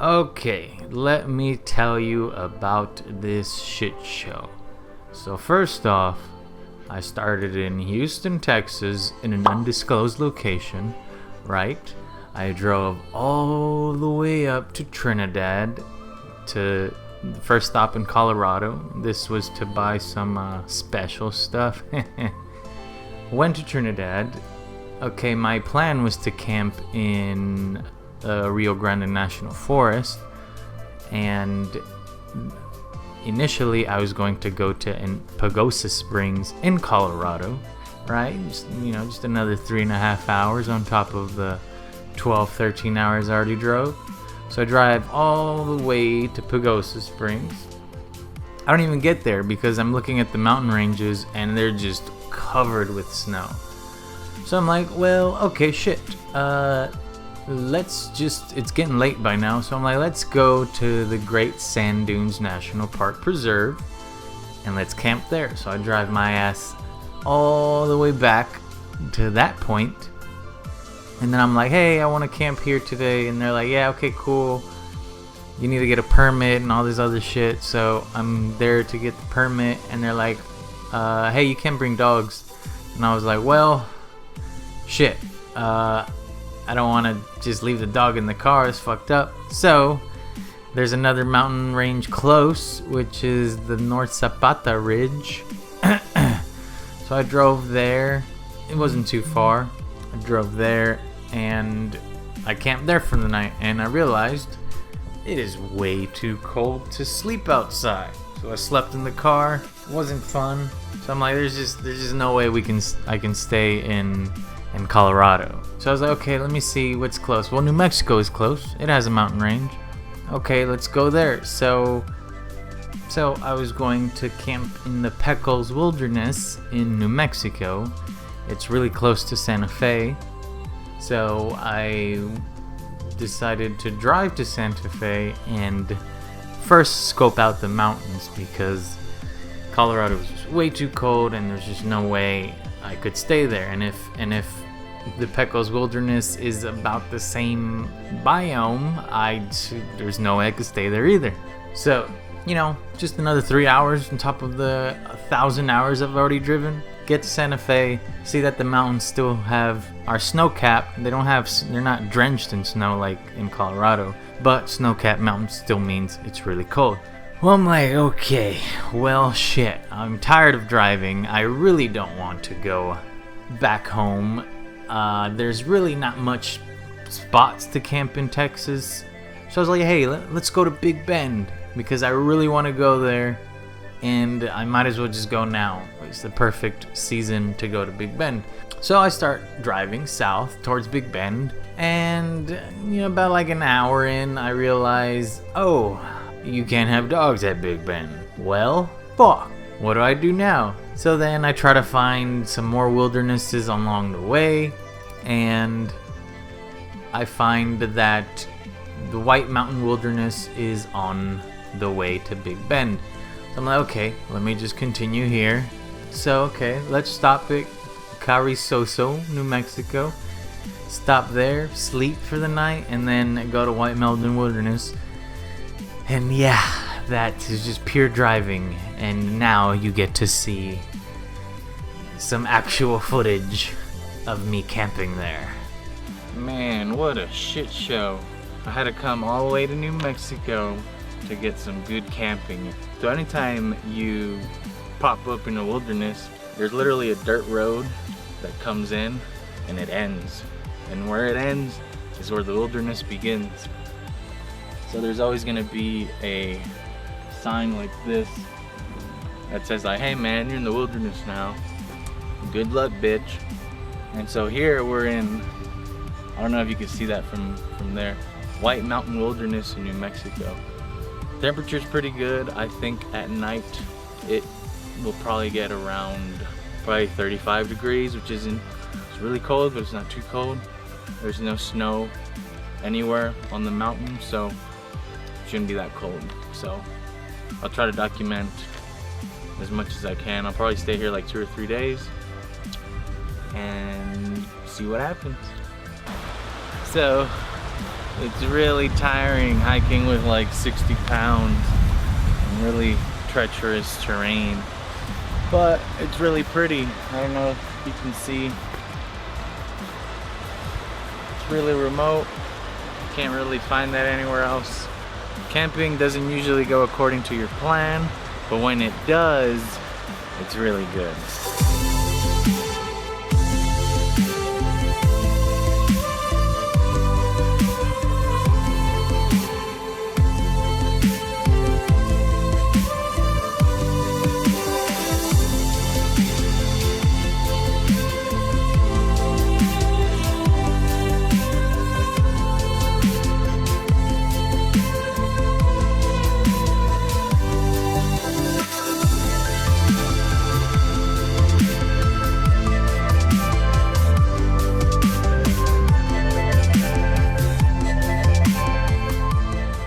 Okay, let me tell you about this shit show. So first off, I started in Houston, Texas in an undisclosed location, right? I drove all the way up to Trinidad to the first stop in Colorado. This was to buy some special stuff. Went to Trinidad. Okay, my plan was to camp in Rio Grande National Forest, and initially I was going to go to Pagosa Springs in Colorado, right? Just another 3.5 hours on top of the 13 hours I already drove. So I drive all the way to Pagosa Springs. I don't even get there because I'm looking at the mountain ranges and they're just covered with snow. So I'm like, well, okay, shit. It's getting late by now, so I'm like, let's go to the Great Sand Dunes National Park Preserve and let's camp there. So I drive my ass all the way back to that point, and then I'm like, hey, I want to camp here today, and they're like, yeah, okay, cool. You need to get a permit and all this other shit. So I'm there to get the permit, and they're like, hey, you can't bring dogs. And I was like, well, shit. I don't want to just leave the dog in the car. It's fucked up. So there's another mountain range close, which is the North Zapata Ridge. So I drove there. It wasn't too far. I drove there and I camped there for the night, and I realized it is way too cold to sleep outside. So I slept in the car. It wasn't fun. So I'm like, there's just no way I can stay in Colorado. So I was like, okay, let me see what's close. Well, New Mexico is close. It has a mountain range. Okay, let's go there. So I was going to camp in the Pecos Wilderness in New Mexico. It's really close to Santa Fe. So I decided to drive to Santa Fe and first scope out the mountains, because Colorado was just way too cold and there's just no way I could stay there. And if the Pecos Wilderness is about the same biome, there's no way I could stay there either. So, just another 3 hours on top of the 1,000 hours I've already driven. Get to Santa Fe, see that the mountains still are snow-capped. They're not drenched in snow like in Colorado, but snow-capped mountains still means it's really cold. Well, I'm like, okay, well, shit. I'm tired of driving. I really don't want to go back home. There's really not much spots to camp in Texas. So I was like, hey, let's go to Big Bend, because I really want to go there, and I might as well just go now. It's the perfect season to go to Big Bend. So I start driving south towards Big Bend, and about like an hour in, I realize, oh, you can't have dogs at Big Bend. Well, fuck. What do I do now? So then I try to find some more wildernesses along the way, and I find that the White Mountain Wilderness is on the way to Big Bend. So I'm like, okay, let me just continue here. So, okay, let's stop at Carrizozo, New Mexico. Stop there, sleep for the night, and then go to White Mountain Wilderness. And yeah, that is just pure driving, and now you get to see some actual footage of me camping there. Man, what a shit show. I had to come all the way to New Mexico to get some good camping. So anytime you pop up in the wilderness, there's literally a dirt road that comes in and it ends. And where it ends is where the wilderness begins. So there's always gonna be a sign like this that says like, hey man, you're in the wilderness now. Good luck, bitch. And so here we're in, I don't know if you can see that from there, White Mountain Wilderness in New Mexico. Temperature's pretty good. I think at night it will probably get around probably 35 degrees, which it's really cold, but it's not too cold. There's no snow anywhere on the mountain, so it shouldn't be that cold. So I'll try to document as much as I can. I'll probably stay here like 2 or 3 days and see what happens. So It's really tiring hiking with like 60 pounds and really treacherous terrain. But it's really pretty. I don't know if you can see. It's really remote. Can't really find that anywhere else. Camping doesn't usually go according to your plan, but when it does, it's really good.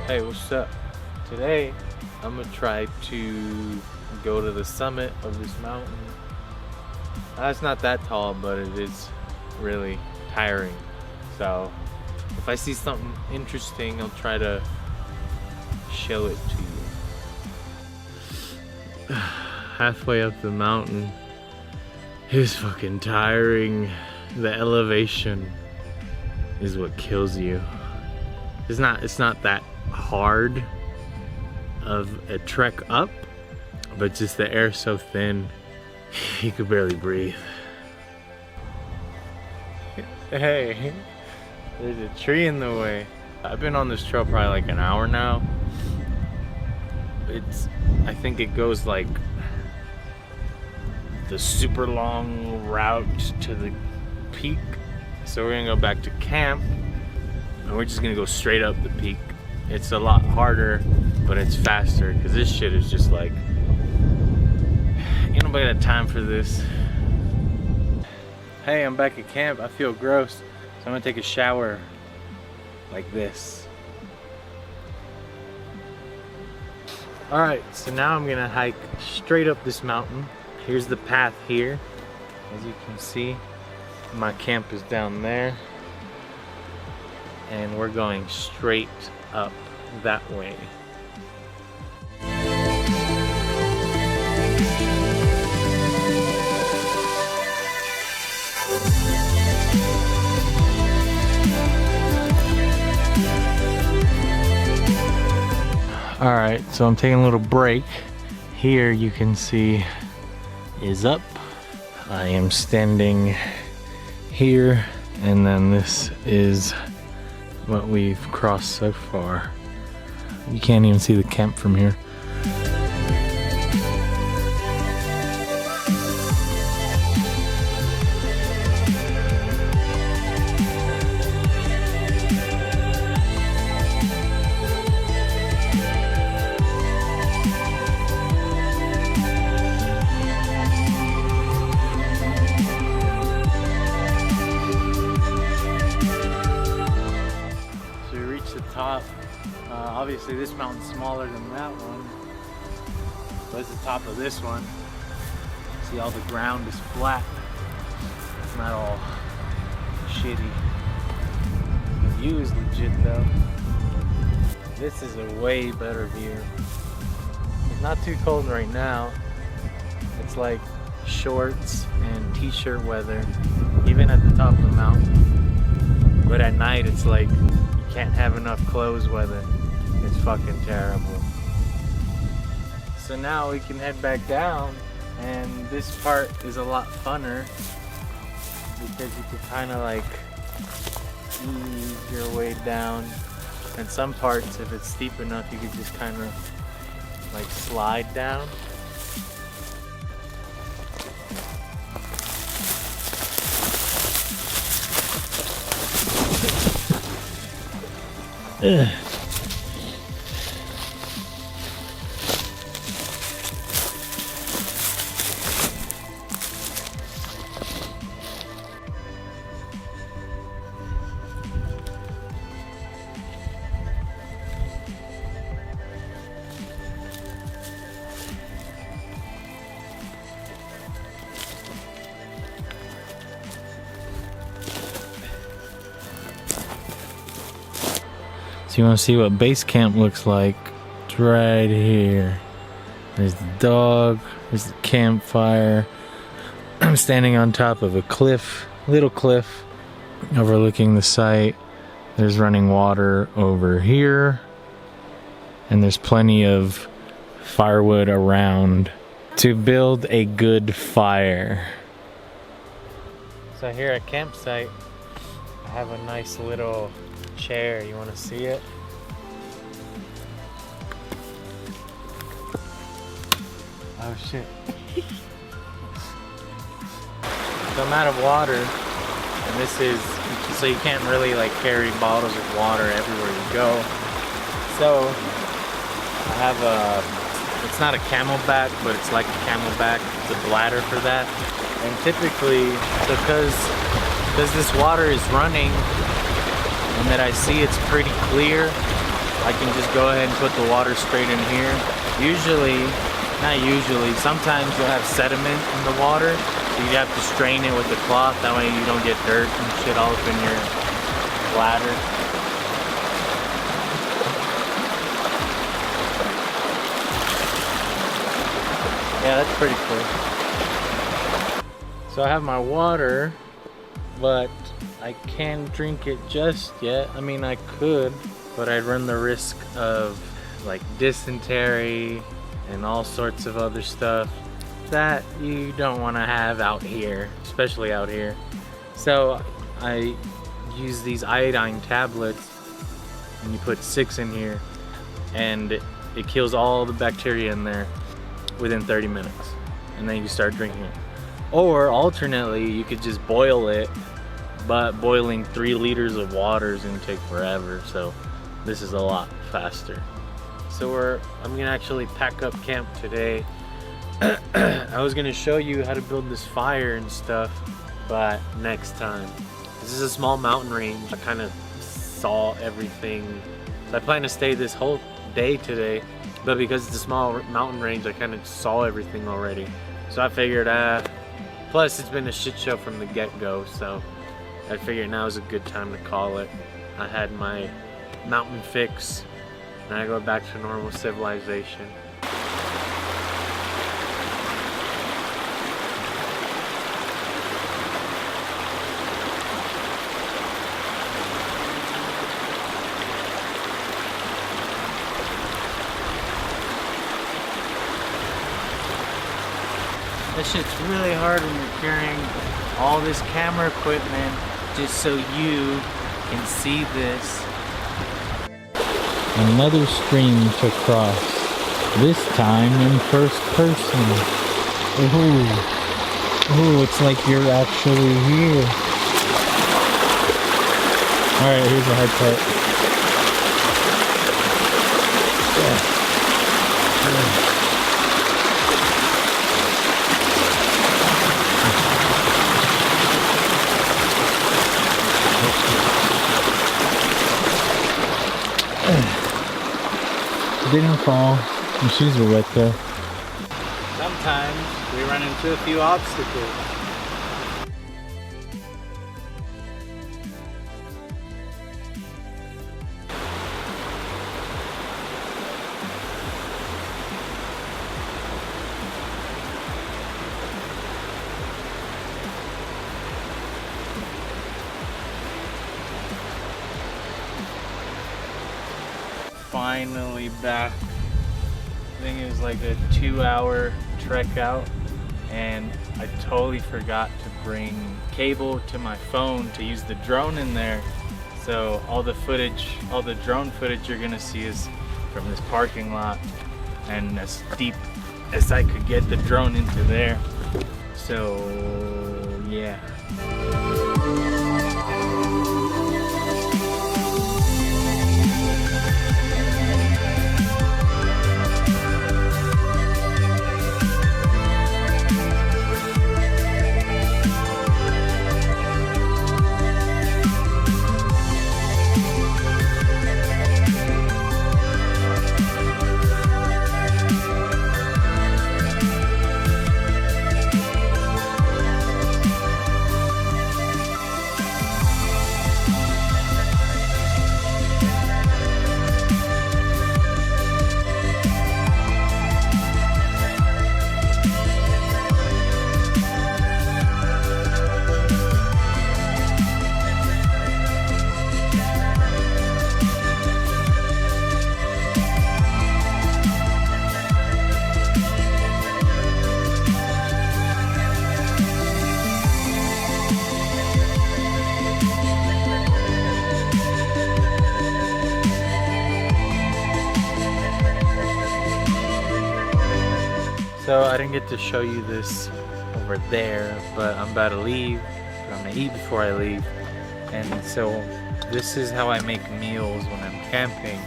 Hey, what's up? Today I'm gonna try to go to the summit of this mountain. It's not that tall, but it is really tiring. So if I see something interesting, I'll try to show it to you. Halfway up the mountain is fucking tiring. The elevation is what kills you. It's not that hard of a trek up, but just the air's so thin you could barely breathe. Hey, there's a tree in the way. I've been on this trail probably like an hour now. I think it goes like the super long route to the peak. So we're gonna go back to camp and we're just gonna go straight up the peak. It's a lot harder, but it's faster because this shit is just like, ain't nobody got time for this. Hey, I'm back at camp. I feel gross, so I'm gonna take a shower like this. All right, so now I'm gonna hike straight up this mountain. Here's the path here. As you can see, my camp is down there. And we're going straight up that way. All right, so I'm taking a little break. Here you can see is up. I am standing here, and then this is what we've crossed so far. You can't even see the camp from here. Top. Obviously this mountain's smaller than that one, but it's the top of this one. See, all the ground is flat. It's not all shitty. The view is legit though. This is a way better view. It's not too cold right now. It's like shorts and t-shirt weather, even at the top of the mountain. But at night it's like can't have enough clothes weather. It's fucking terrible. So now we can head back down, and this part is a lot funner because you can kind of like ease your way down, and some parts, if it's steep enough, you can just kind of like slide down. Ugh. So you want to see what base camp looks like? It's right here. There's the dog. There's the campfire. I'm standing on top of a cliff, little cliff, overlooking the site. There's running water over here. And there's plenty of firewood around to build a good fire. So here at campsite, I have a nice little chair. You want to see it? Oh shit. So I'm out of water, and this is, so you can't really like carry bottles of water everywhere you go. So I have it's not a Camelback, but it's like a Camelback, the bladder for that. And typically, because this water is running and that I see it's pretty clear, I can just go ahead and put the water straight in here. Not usually, sometimes you'll have sediment in the water, so you have to strain it with the cloth, that way you don't get dirt and shit all up in your bladder. Yeah, that's pretty cool. So I have my water, but I can't drink it just yet. I mean, I could, but I'd run the risk of like dysentery and all sorts of other stuff that you don't want to have out here, especially out here. So I use these iodine tablets, and you put 6 in here, and it kills all the bacteria in there within 30 minutes, and then you start drinking it. Or alternately, you could just boil it, but boiling 3 liters of water is gonna take forever, so this is a lot faster. So I'm gonna actually pack up camp today. I was gonna show you how to build this fire and stuff, but next time. This is a small mountain range. I kind of saw everything. So I plan to stay this whole day today, but because it's a small mountain range, I kind of saw everything already. So I figured, plus it's been a shit show from the get-go, so I figured now is a good time to call it. I had my mountain fix, and I go back to normal civilization. This shit's really hard when you're carrying all this camera equipment just so you can see this. Another stream to cross, this time in first person. Ooh, it's like you're actually here. Alright, here's the hard part. Didn't fall. My shoes were wet though. Sometimes we run into a few obstacles. Finally back. I think it was like a 2-hour trek out, and I totally forgot to bring cable to my phone to use the drone in there. So all the drone footage you're gonna see is from this parking lot, and as deep as I could get the drone into there. So yeah. So I didn't get to show you this over there, but I'm about to leave. But I'm gonna eat before I leave. And so this is how I make meals when I'm camping.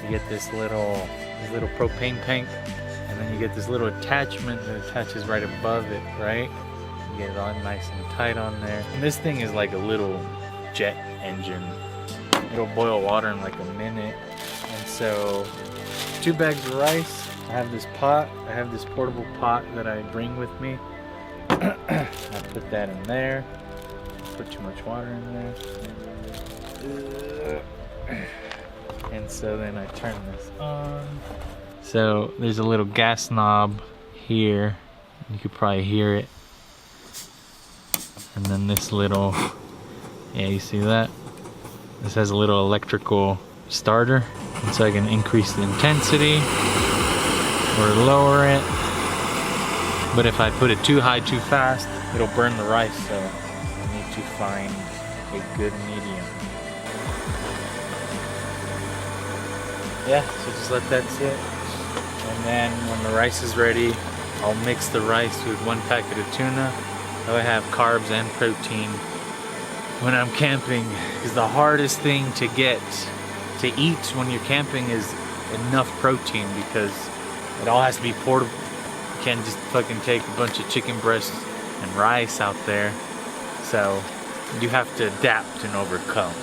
You get this little propane tank, and then you get this little attachment that attaches right above it, right? You get it all nice and tight on there. And this thing is like a little jet engine. It'll boil water in like a minute. And so 2 bags of rice. I have this pot. I have this portable pot that I bring with me. I put that in there. Put too much water in there. And so then I turn this on. So there's a little gas knob here. You could probably hear it. And then this little, yeah, you see that? This has a little electrical starter. And so I can increase the intensity or lower it. But if I put it too high too fast, it'll burn the rice. So I need to find a good medium. Yeah, so just let that sit. And then when the rice is ready, I'll mix the rice with 1 packet of tuna. That way I have carbs and protein when I'm camping. Because the hardest thing to get to eat when you're camping is enough protein, because it all has to be portable. You can't just fucking take a bunch of chicken breasts and rice out there. So you have to adapt and overcome.